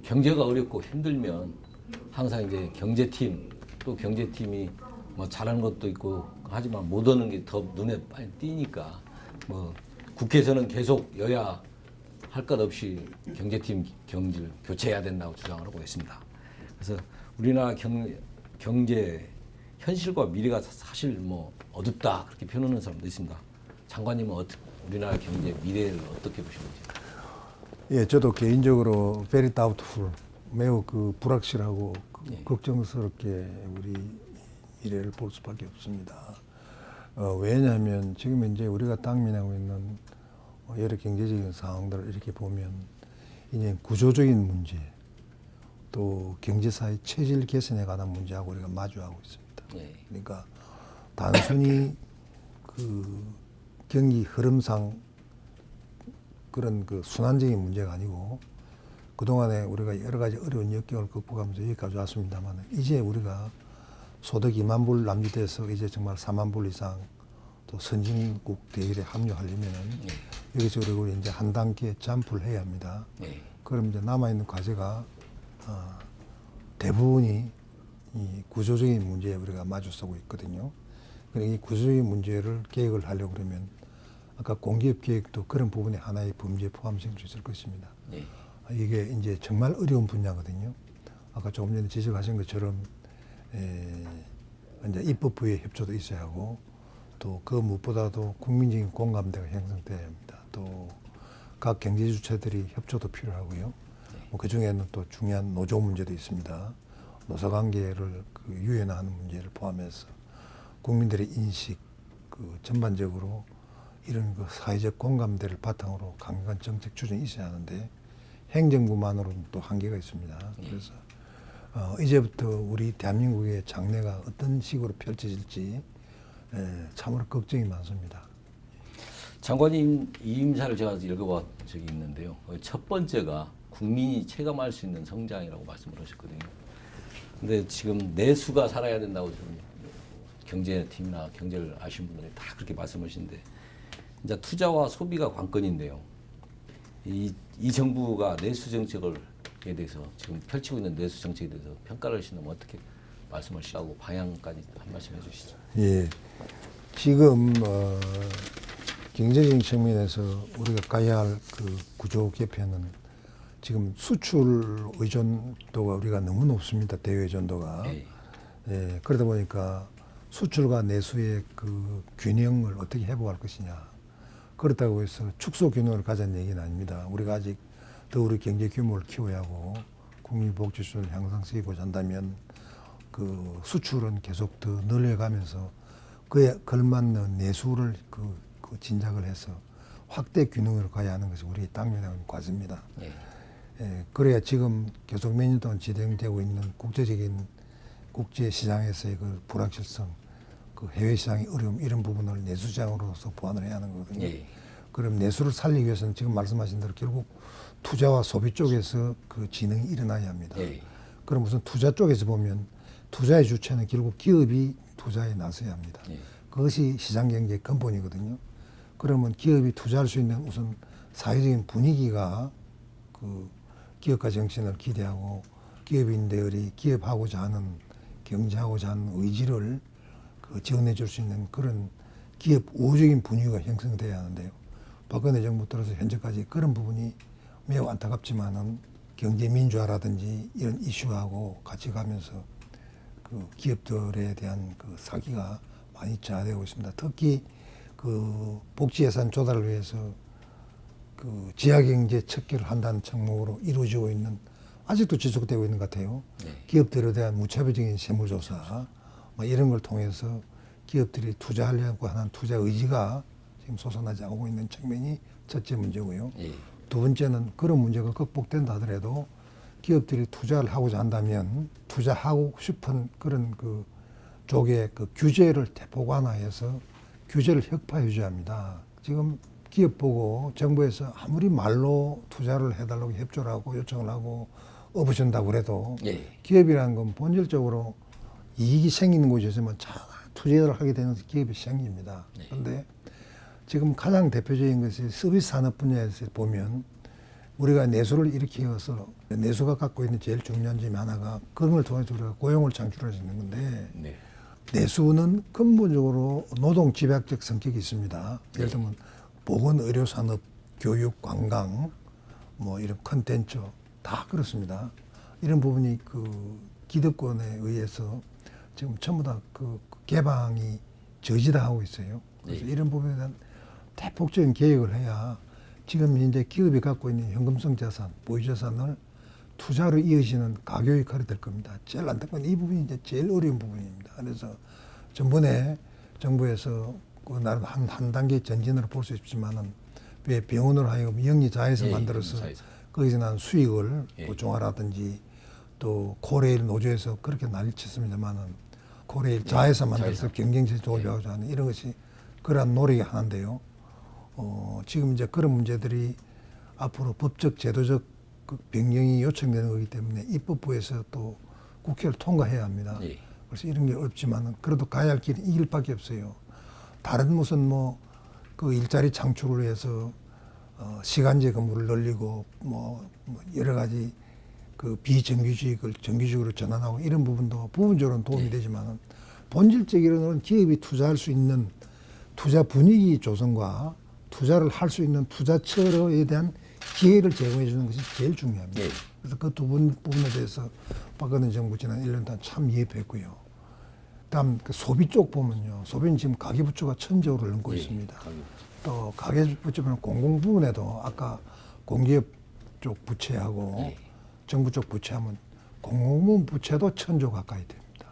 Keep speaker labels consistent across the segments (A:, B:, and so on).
A: 경제가 어렵고 힘들면 항상 이제 경제팀 또 경제팀이 뭐 잘하는 것도 있고 하지만 못 오는 게 더 눈에 빨리 띄니까 뭐 국회에서는 계속 여야 할 것 없이 경제팀 경질 교체해야 된다고 주장을 하고 있습니다. 그래서 우리나라 경제 현실과 미래가 사실 뭐 어둡다 그렇게 표현하는 사람도 있습니다. 장관님은 우리나라 경제 미래를 어떻게 보시는지?
B: 예, 저도 개인적으로 very doubtful, 매우 불확실하고
A: 예.
B: 걱정스럽게 우리 미래를 볼 수밖에 없습니다. 왜냐하면 지금 이제 우리가 당면하고 있는 여러 경제적인 상황들을 이렇게 보면 이제 구조적인 문제, 또 경제사회 체질 개선에 관한 문제하고 우리가 마주하고 있습니다.
A: 예.
B: 그러니까 단순히 경기 흐름상 그런 순환적인 문제가 아니고 그동안에 우리가 여러 가지 어려운 역경을 극복하면서 여기까지 왔습니다만 이제 우리가 소득 2만 불 남짓돼서 이제 정말 4만 불 이상 또 선진국 대열에 합류하려면은 여기서 우리가 이제 한 단계 점프를 해야 합니다. 그럼 이제 남아있는 과제가 대부분이 이 구조적인 문제에 우리가 마주서고 있거든요. 그러니까 이 구조적인 문제를 계획을 하려고 그러면 아까 공기업 계획도 그런 부분에 하나의 범죄에 포함될 수 있을 것입니다. 이게 이제 정말 어려운 분야거든요. 아까 조금 전에 지적하신 것처럼 이제 입법부의 협조도 있어야 하고 또 그 무엇보다도 국민적인 공감대가 형성돼야 합니다. 또 각 경제 주체들이 협조도 필요하고요. 그 중에는 또 중요한 노조 문제도 있습니다. 노사관계를 유연화하는 문제를 포함해서 국민들의 인식 전반적으로 이런 사회적 공감대를 바탕으로 강력한 정책 추진이 있어야 하는데 행정부만으로는 또 한계가 있습니다. 그래서 이제부터 우리 대한민국의 장래가 어떤 식으로 펼쳐질지 참으로 걱정이 많습니다.
A: 장관님 이임사를 제가 읽어본 적이 있는데요. 첫 번째가 국민이 체감할 수 있는 성장이라고 말씀을 하셨거든요. 근데 지금 내수가 살아야 된다고 좀 경제팀이나 경제를 아시는 분들이 다 그렇게 말씀하시는데 이제 투자와 소비가 관건인데요. 이 정부가 내수 정책에 대해서 지금 펼치고 있는 내수 정책에 대해서 평가를 하신다면 어떻게 말씀하시라고 방향까지 한 말씀 해주시죠.
B: 예, 지금 경제적인 측면에서 우리가 가야 할 구조 개편은 지금 수출 의존도가 우리가 너무 높습니다. 대외 의존도가. 예, 그러다 보니까 수출과 내수의 균형을 어떻게 회복할 것이냐. 그렇다고 해서 축소 균형을 가자는 얘기는 아닙니다. 우리가 아직 더 우리 경제 규모를 키워야 하고 국민 복지 수준을 향상시키고자 한다면 수출은 계속 더 늘려가면서 그에 걸맞는 내수를 진작을 해서 확대 균형으로 가야 하는 것이 우리 당면의 과제입니다. 예, 그래야 지금 계속 몇 년 동안 진행되고 있는 국제 시장에서의 불확실성, 해외 시장의 어려움 이런 부분을 내수 시장으로서 보완을 해야 하는 거거든요. 그럼 내수를 살리기 위해서는 지금 말씀하신 대로 결국 투자와 소비 쪽에서 진흥이 일어나야 합니다. 그럼 우선 투자 쪽에서 보면 투자의 주체는 결국 기업이 투자에 나서야 합니다. 그것이 시장 경제의 근본이거든요. 그러면 기업이 투자할 수 있는 우선 사회적인 분위기가 기업가 정신을 기대하고 기업인들이 기업하고자 하는 경제하고자 하는 의지를 지원해 줄 수 있는 그런 기업 우호적인 분위기가 형성돼야 하는데요. 박근혜 정부 들어서 현재까지 그런 부분이 매우 안타깝지만은 경제 민주화라든지 이런 이슈하고 같이 가면서 기업들에 대한 사기가 많이 저하되고 있습니다. 특히 복지 예산 조달을 위해서 지하경제 척결을 한다는 명목으로 이루어지고 있는 아직도 지속되고 있는 것 같아요. 기업들에 대한 무차별적인 세무조사 이런 걸 통해서 기업들이 투자하려고 하는 투자 의지가 지금 솟아나지 않고 있는 측면이 첫째 문제고요. 두 번째는 그런 문제가 극복된다 하더라도 기업들이 투자를 하고자 한다면 투자하고 싶은 그런 쪽의 규제를 대폭 완화해서 규제를 혁파해 줘야 합니다. 지금 기업 보고 정부에서 아무리 말로 투자를 해달라고 협조를 하고 요청을 하고 업어준다고 그래도 기업이라는 건 본질적으로 이익이 생기는 곳이었으면 잘 투자를 하게 되는 기업이 생깁니다. 그런데 지금 가장 대표적인 것이 서비스 산업 분야에서 보면 우리가 내수를 일으켜서 내수가 갖고 있는 제일 중요한 점이 하나가 그런 걸 통해서 우리가 고용을 창출할 수 있는 건데
A: 네.
B: 내수는 근본적으로 노동 집약적 성격이 있습니다. 예를 들면 보건, 의료 산업, 교육, 관광, 뭐 이런 컨텐츠 다 그렇습니다. 이런 부분이 그 기득권에 의해서 지금 전부 다 그 개방이 저지하고 있어요. 그래서
A: 네.
B: 이런 부분에 대한 대폭적인 계획을 해야 지금 이제 기업이 갖고 있는 현금성 자산, 보유자산을 투자로 이어지는 가교 역할이 될 겁니다. 제일 안타까운 이 부분이 이제 제일 어려운 부분입니다. 그래서 전번에 정부에서 그 나름 한 단계 전진으로 볼 수 있지만은 왜 병원으로 하여금 영리 자회사 만들어서 거기서 난 수익을 보충하라든지 또 코레일 노조에서 그렇게 난리쳤습니다만은 코레일 자회사 만들어서 경쟁체 조절하고자 하는 이런 것이 그러한 노력이 하나인데요. 지금 이제 그런 문제들이 앞으로 법적 제도적 그 변경이 요청되는 거기 때문에 입법부에서 또 국회를 통과해야 합니다.
A: 예.
B: 그래서 이런 게 어렵지만은 그래도 가야 할 길은 이 길밖에 없어요. 다른 무슨 뭐 그 일자리 창출을 해서 시간제 근무를 늘리고 뭐 여러 가지 그 비정규직을 정규직으로 전환하고 이런 부분도 부분적으로는 도움이 되지만은 본질적으로는 기업이 투자할 수 있는 투자 분위기 조성과 투자를 할 수 있는 투자처에 대한 기회를 제공해 주는 것이 제일 중요합니다.
A: 네.
B: 그래서 그 두 부분에 대해서 박근혜 정부 지난 1년 동안 참 이해했고요. 다음 그 소비 쪽 보면요. 소비는 지금 가계부채가 천조를 넘고 있습니다. 또 가계부채는 공공 부분에도 아까 공기업 쪽 부채하고 정부 쪽 부채하면 공공부문 부채도 1,000조 가까이 됩니다.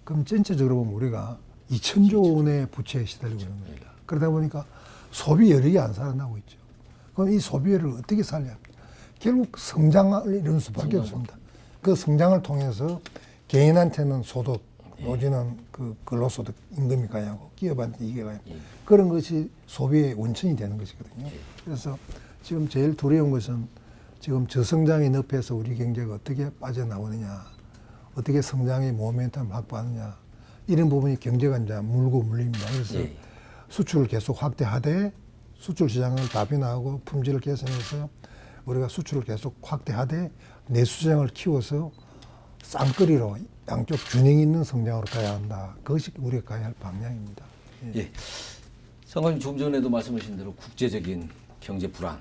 B: 그럼 전체적으로 보면 우리가 2,000조 원의 부채에 시달리고 있는 겁니다. 그러다 보니까 소비 여력이 안 살아나고 있죠. 그럼 이 소비 여력을 어떻게 살려야 합니까? 결국 성장을 이룰 수밖에 없습니다. 그 성장을 통해서 개인한테는 소득, 노지는 그 근로소득 임금이 가야 하고 기업한테 이게 가야 하고 그런 것이 소비의 원천이 되는 것이거든요. 그래서 지금 제일 두려운 것은 지금 저성장의 늪에서 우리 경제가 어떻게 빠져나오느냐, 어떻게 성장의 모멘텀을 확보하느냐 이런 부분이 경제가 이제 물고 물립니다. 그래서 수출을 계속 확대하되 수출 시장을 다변화하고 품질을 개선해서 우리가 수출을 계속 확대하되 내수 시장을 키워서 쌍끌이로 양쪽 균형 있는 성장으로 가야 한다. 그것이 우리가 가야 할 방향입니다.
A: 예. 장관님 좀 전에도 말씀하신 대로 국제적인 경제 불안,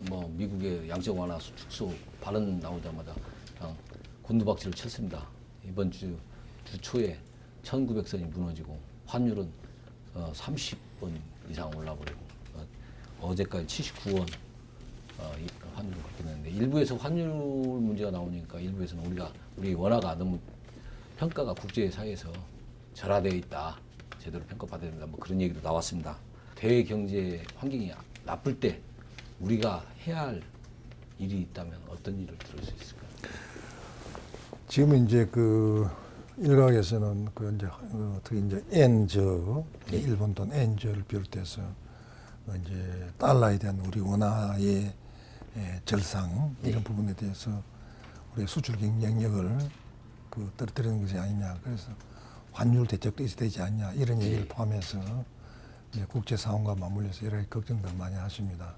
A: 뭐 미국의 양적 완화 축소 발언 나오자마자 그냥 곤두박질을 쳤습니다. 이번 주 초에 1,900선이 무너지고 환율은 30번 이상 올라버리고 어제까지 79원 환율을 바뀌었는데 일부에서 환율 문제가 나오니까 일부에서는 우리 원화가 너무 평가가 국제사회에서 절하되어 있다. 제대로 평가받아야 된다. 뭐 그런 얘기도 나왔습니다. 대외 경제 환경이 나쁠 때 우리가 해야 할 일이 있다면 어떤 일을 들을 수 있을까요?
B: 지금 이제 그 일각에서는 그 이제 특히 이제 엔저, 일본 돈 엔저를 비롯해서 이제 달러에 대한 우리 원화의 절상 이런 부분에 대해서 우리 수출 경쟁력을 그 떨어뜨리는 것이 아니냐. 그래서 환율 대책도 있어야 되지 않냐. 이런 얘기를 포함해서 이제 국제 상황과 맞물려서 여러 가지 걱정들 많이 하십니다.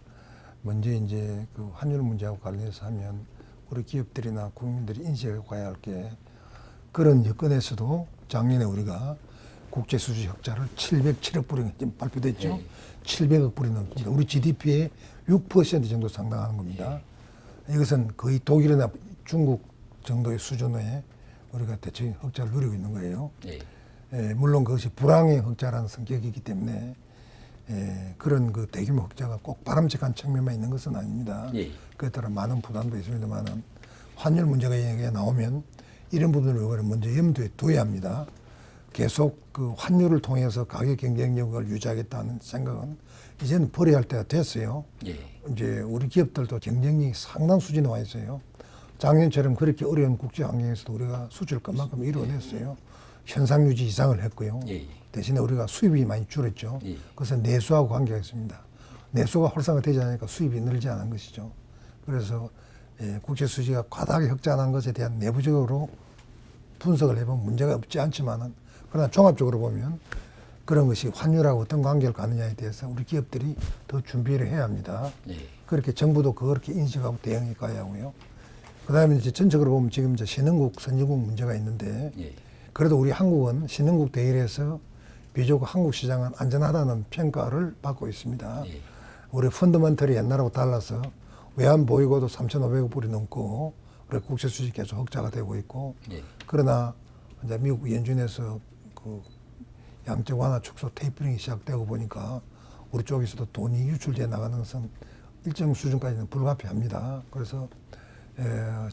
B: 먼저 이제 그 환율 문제하고 관련해서 하면 우리 기업들이나 국민들이 인식하고 가야 할 게 그런 여건에서도 작년에 우리가 국제 수주 흑자를 707억 불이 지금 발표됐죠. 700억 불이 넘습니다. 우리 GDP의 6% 정도 상당하는 겁니다. 이것은 거의 독일이나 중국 정도의 수준에 우리가 대체적인 흑자를 누리고 있는 거예요. 물론 그것이 불황의 흑자라는 성격이기 때문에 그런 그 대규모 흑자가 꼭 바람직한 측면만 있는 것은 아닙니다. 그에 따라 많은 부담도 있습니다만은 환율 문제가 얘기가 나오면 이런 부분을 우리가 먼저 염두에 둬야 합니다. 계속 그 환율을 통해서 가격 경쟁력을 유지하겠다는 생각은 이제는 버려야 할 때가 됐어요. 이제 우리 기업들도 경쟁력이 상당 수준에 와 있어요. 작년처럼 그렇게 어려운 국제 환경에서도 우리가 수출 것만큼 이루어냈어요. 현상 유지 이상을 했고요. 대신에 우리가 수입이 많이 줄었죠. 그것은 내수하고 관계가 있습니다. 내수가 활성화되지 않으니까 수입이 늘지 않은 것이죠. 그래서 국제 수지가 과다하게 흑자난 것에 대한 내부적으로 분석을 해보면 문제가 없지 않지만은 그러나 종합적으로 보면 그런 것이 환율하고 어떤 관계를 갖느냐에 대해서 우리 기업들이 더 준비를 해야 합니다. 그렇게 정부도 그렇게 인식하고 대응해 가야 하고요. 그다음에 이제 전적으로 보면 지금 이제 신흥국, 선진국 문제가 있는데
A: 예.
B: 그래도 우리 한국은 신흥국 대열에서 비교적 한국 시장은 안전하다는 평가를 받고 있습니다.
A: 예.
B: 우리 펀더먼털이 옛날하고 달라서 외환 보유고도 3,500억 불이 넘고 우리 국제 수지 계속 흑자가 되고 있고
A: 예.
B: 그러나 이제 미국 연준에서 그 양적 완화 축소 테이퍼링이 시작되고 보니까 우리 쪽에서도 돈이 유출돼 나가는 것은 일정 수준까지는 불가피합니다. 그래서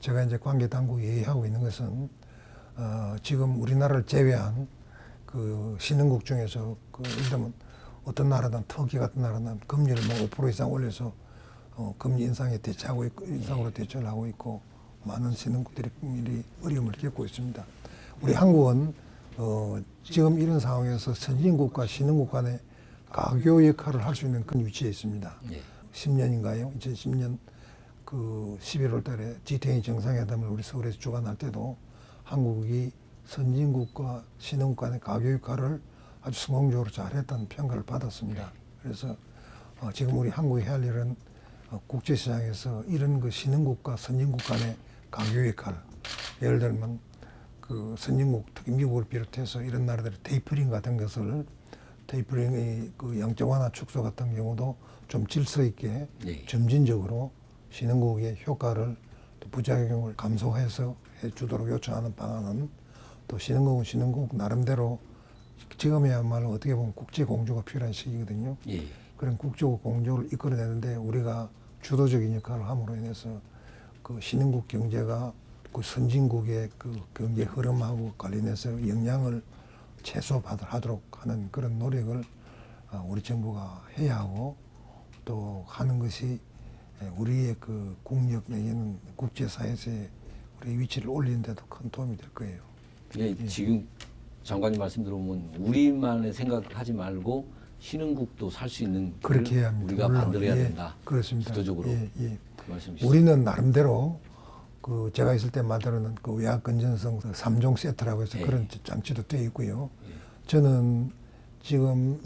B: 제가 이제 관계 당국에 얘기하고 있는 것은 지금 우리나라를 제외한 그 신흥국 중에서 그 예를 들면 어떤 나라든 터키 같은 나라는 금리를 뭐 5% 이상 올려서 금리 인상에 대처하고 있고 인상으로 대처를 하고 있고 많은 신흥국들이 어려움을 겪고 있습니다. 우리 한국은 지금 이런 상황에서 선진국과 신흥국 간의 가교 역할을 할 수 있는 그런 위치에 있습니다.
A: 예.
B: 10년인가요? 2010년 그 11월 달에 G20 정상회담을 우리 서울에서 주관할 때도 한국이 선진국과 신흥국 간의 가교 역할을 아주 성공적으로 잘했다는 평가를 받았습니다. 그래서 지금 우리 한국이 할 일은 국제시장에서 이런 그 신흥국과 선진국 간의 가교 역할, 예를 들면 그 선진국, 특히 미국을 비롯해서 이런 나라들의 테이퍼링 같은 것을 테이퍼링의 그 양적 완화 축소 같은 경우도 좀 질서 있게
A: 네.
B: 점진적으로 신흥국의 효과를 또 부작용을 감소해서 해주도록 요청하는 방안은 또 신흥국은 신흥국 나름대로 지금이야말로 어떻게 보면 국제 공조가 필요한 시기거든요.
A: 예.
B: 그런 국제 공조를 이끌어내는데 우리가 주도적인 역할을 함으로 인해서 그 신흥국 경제가 그 선진국의 그 경제 흐름하고 관련해서 영향을 최소화하도록 하는 그런 노력을 우리 정부가 해야 하고 또 하는 것이 우리의 그 국력 내지는 국제사회에서의 우리 위치를 올리는 데도 큰 도움이 될 거예요.
A: 예. 지금 장관님 말씀 들어보면 우리만의 생각하지 말고 신흥국도 살 수 있는 길을
B: 그렇게 해야 합니다.
A: 우리가
B: 물론,
A: 만들어야
B: 예,
A: 된다.
B: 그렇습니다.
A: 주도적으로
B: 예, 예.
A: 그 말씀이시죠.
B: 우리는 나름대로 그 제가 있을 때 만드는 그 외화 건전성 3종 세트라고 해서
A: 예.
B: 그런 장치도 되어 있고요.
A: 예.
B: 저는 지금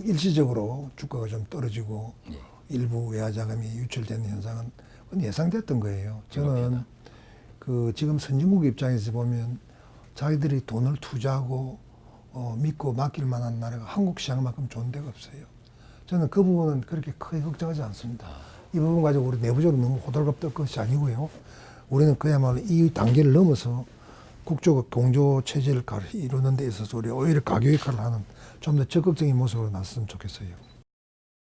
B: 일시적으로 주가가 좀 떨어지고
A: 예.
B: 일부 외화 자금이 유출되는 현상은 예상됐던 거예요. 저는
A: 그렇습니다.
B: 그 지금 선진국 입장에서 보면 자기들이 돈을 투자하고 믿고 맡길 만한 나라가 한국 시장만큼 좋은 데가 없어요. 저는 그 부분은 그렇게 크게 걱정하지 않습니다. 이 부분 가지고 우리 내부적으로 너무 호들갑 떨 것이 아니고요. 우리는 그야말로 이 단계를 넘어서 국적 공조 체제를 이루는 데 있어서 우리 오히려 가교 역할을 하는 좀 더 적극적인 모습으로 나섰으면 좋겠어요.